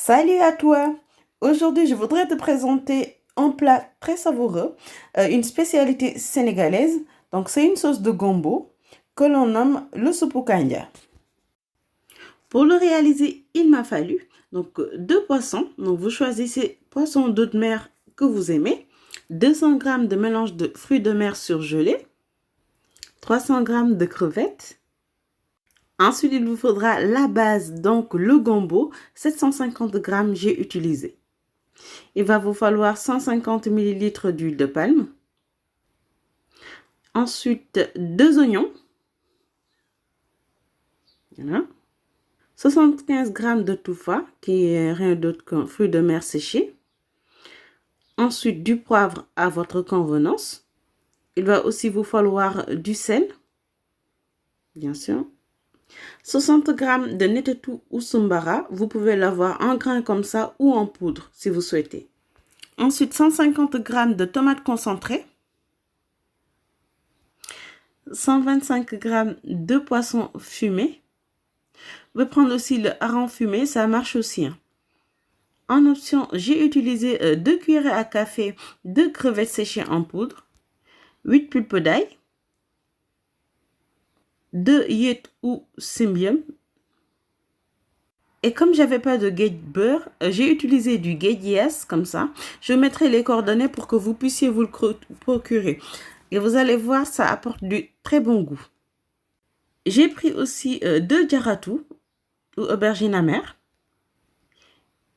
Salut à toi! Aujourd'hui, je voudrais te présenter un plat très savoureux, une spécialité sénégalaise. Donc, c'est une sauce de gombo que l'on nomme le suppu kanja. Pour le réaliser, il m'a fallu deux poissons. Donc, vous choisissez poisson d'eau de mer que vous aimez, 200 g de mélange de fruits de mer surgelés, 300 g de crevettes. Ensuite, il vous faudra la base, donc le gombo, 750 g j'ai utilisé. Il va vous falloir 150 ml d'huile de palme. Ensuite, 2 oignons. Voilà. 75 g de tufa, qui est rien d'autre qu'un fruit de mer séché. Ensuite, du poivre à votre convenance. Il va aussi vous falloir du sel, bien sûr. 60 g de netetu ou sumbara. Vous pouvez l'avoir en grains comme ça ou en poudre si vous souhaitez. Ensuite, 150 g de tomates concentrées. 125 g de poisson fumé. Vous pouvez prendre aussi le hareng fumé, ça marche aussi. En option, j'ai utilisé 2 cuillerées à café de crevettes séchées en poudre, 8 pulpes d'ail, 2 yet ou symbium. Et comme j'avais pas de gate beurre, j'ai utilisé du gate yes comme ça. Je mettrai les coordonnées pour que vous puissiez vous le procurer. Et vous allez voir, ça apporte du très bon goût. J'ai pris aussi 2 djaratou ou aubergines amères.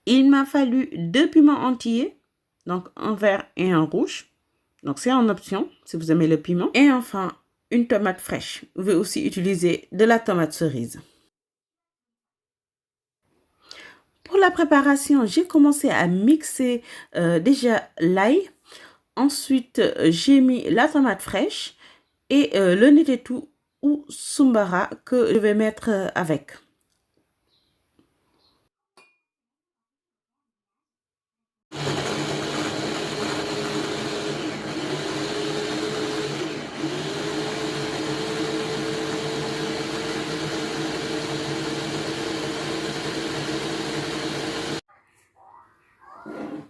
Il m'a fallu 2 piments entiers, donc un vert et un rouge. Donc c'est en option si vous aimez le piment. Et enfin, une tomate fraîche. Vous pouvez aussi utiliser de la tomate cerise. Pour la préparation, j'ai commencé à mixer déjà l'ail. Ensuite, j'ai mis la tomate fraîche et le netetu ou sumbara que je vais mettre avec.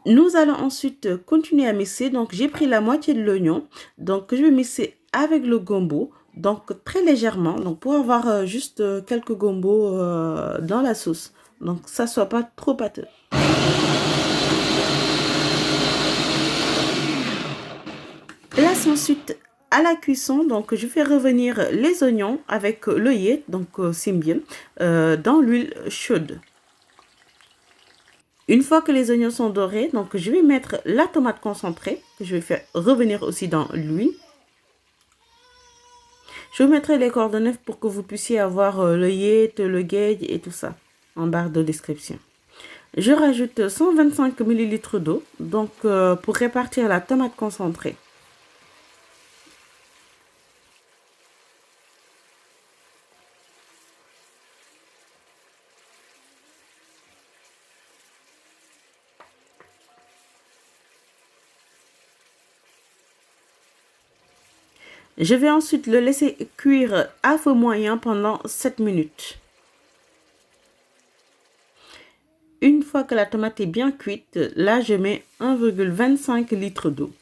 Nous allons ensuite continuer à mixer. Donc, j'ai pris la moitié de l'oignon. Donc, je vais mixer avec le gombo. Donc, très légèrement. Donc, pour avoir juste quelques gombos dans la sauce. Donc, ça ne soit pas trop pâteux. Place ensuite à la cuisson. Donc, je fais revenir les oignons avec l'œillet, donc symbium, dans l'huile chaude. Une fois que les oignons sont dorés, donc je vais mettre la tomate concentrée que je vais faire revenir aussi dans l'huile. Je vous mettrai les coordonnées pour que vous puissiez avoir le yet, le gauge et tout ça en barre de description. Je rajoute 125 ml d'eau donc pour répartir la tomate concentrée. Je vais ensuite le laisser cuire à feu moyen pendant 7 minutes. Une fois que la tomate est bien cuite, là je mets 1,25 litre d'eau.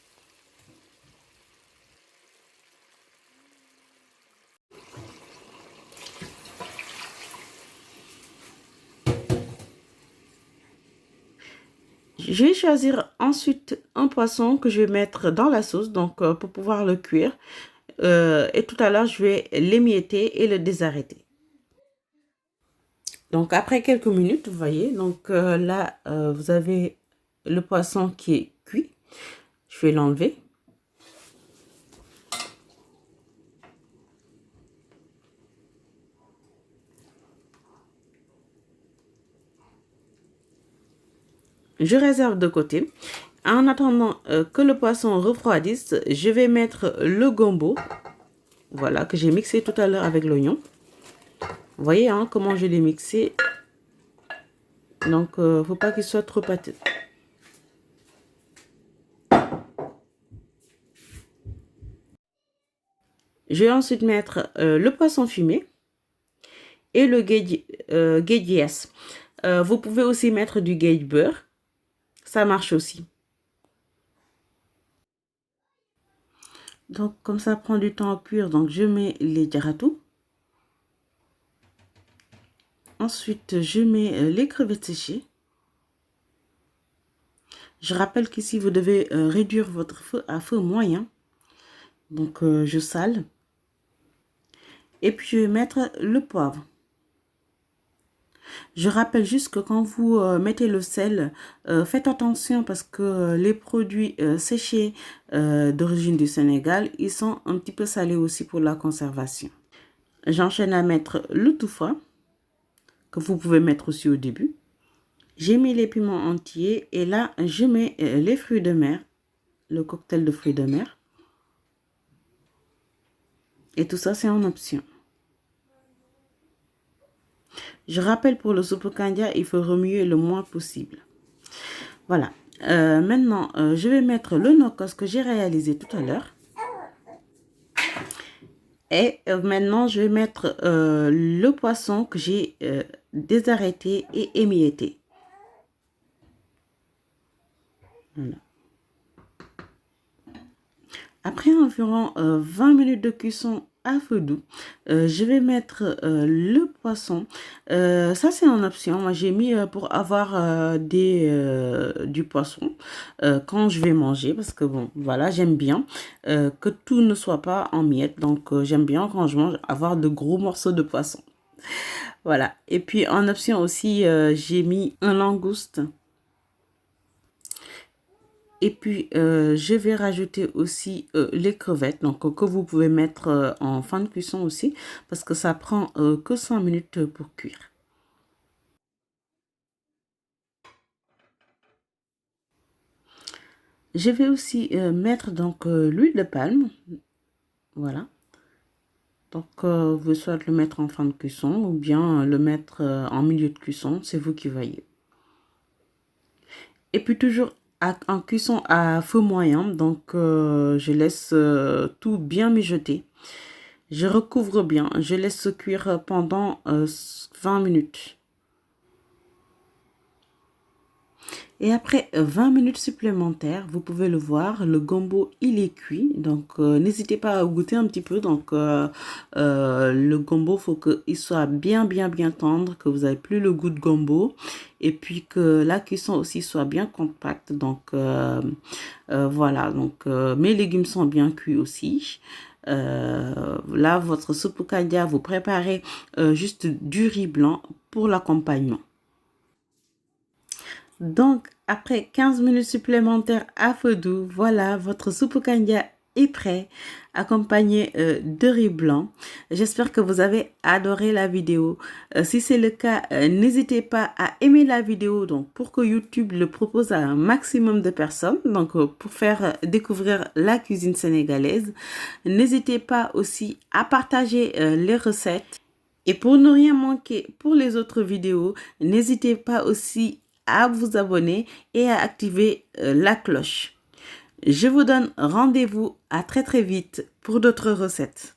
Je vais choisir ensuite un poisson que je vais mettre dans la sauce donc pour pouvoir le cuire. Et tout à l'heure, je vais l'émietter et le désarrêter. Donc, après quelques minutes, vous voyez, donc là, vous avez le poisson qui est cuit. Je vais l'enlever. Je réserve de côté. En attendant que le poisson refroidisse, je vais mettre le gombo, voilà, que j'ai mixé tout à l'heure avec l'oignon. Vous voyez hein, comment je l'ai mixé. Donc, faut pas qu'il soit trop pâteux. Je vais ensuite mettre le poisson fumé et le gedies. Vous pouvez aussi mettre du gate beurre. Ça marche aussi. Donc, comme ça prend du temps à cuire, donc je mets les jaratou. Ensuite, je mets les crevettes séchées. Je rappelle qu'ici, vous devez réduire votre feu à feu moyen. Donc, je sale. Et puis, je vais mettre le poivre. Je rappelle juste que quand vous mettez le sel, faites attention parce que les produits séchés d'origine du Sénégal, ils sont un petit peu salés aussi pour la conservation. J'enchaîne à mettre le toufa, que vous pouvez mettre aussi au début. J'ai mis les piments entiers et là, je mets les fruits de mer, le cocktail de fruits de mer. Et tout ça, c'est en option. Je rappelle pour le soupe kandia, il faut remuer le moins possible. Voilà. Maintenant, je vais mettre le nokos que j'ai réalisé tout à l'heure. Et maintenant, je vais mettre le poisson que j'ai désarrêté et émietté. Voilà. Après environ 20 minutes de cuisson à feu doux, je vais mettre le poisson. Ça, c'est en option. Moi, j'ai mis pour avoir du poisson quand je vais manger. Parce que, bon, voilà, j'aime bien que tout ne soit pas en miettes. Donc, j'aime bien quand je mange avoir de gros morceaux de poisson. Voilà. Et puis, en option aussi, j'ai mis un langouste. Et puis, je vais rajouter aussi les crevettes, donc que vous pouvez mettre en fin de cuisson aussi, parce que ça prend que 5 minutes pour cuire. Je vais aussi mettre donc l'huile de palme, voilà. Donc, vous pouvez soit le mettre en fin de cuisson ou bien le mettre en milieu de cuisson, c'est vous qui voyez. Et puis toujours en cuisson à feu moyen, donc je laisse tout bien mijoter. Je recouvre bien, je laisse cuire pendant 20 minutes. Et après 20 minutes supplémentaires, vous pouvez le voir, le gombo il est cuit. Donc n'hésitez pas à goûter un petit peu. Donc le gombo, faut qu'il soit bien tendre, que vous n'avez plus le goût de gombo. Et puis que la cuisson aussi soit bien compacte. Donc voilà, donc mes légumes sont bien cuits aussi. Là, votre soupe kandia, vous préparez juste du riz blanc pour l'accompagnement. Donc, après 15 minutes supplémentaires à feu doux, voilà, votre soupe kandia est prêt, accompagné de riz blanc. J'espère que vous avez adoré la vidéo. Si c'est le cas, n'hésitez pas à aimer la vidéo donc pour que YouTube le propose à un maximum de personnes, donc pour faire découvrir la cuisine sénégalaise. N'hésitez pas aussi à partager les recettes. Et pour ne rien manquer pour les autres vidéos, n'hésitez pas aussi à vous abonner et à activer la cloche. Je vous donne rendez-vous à très vite pour d'autres recettes.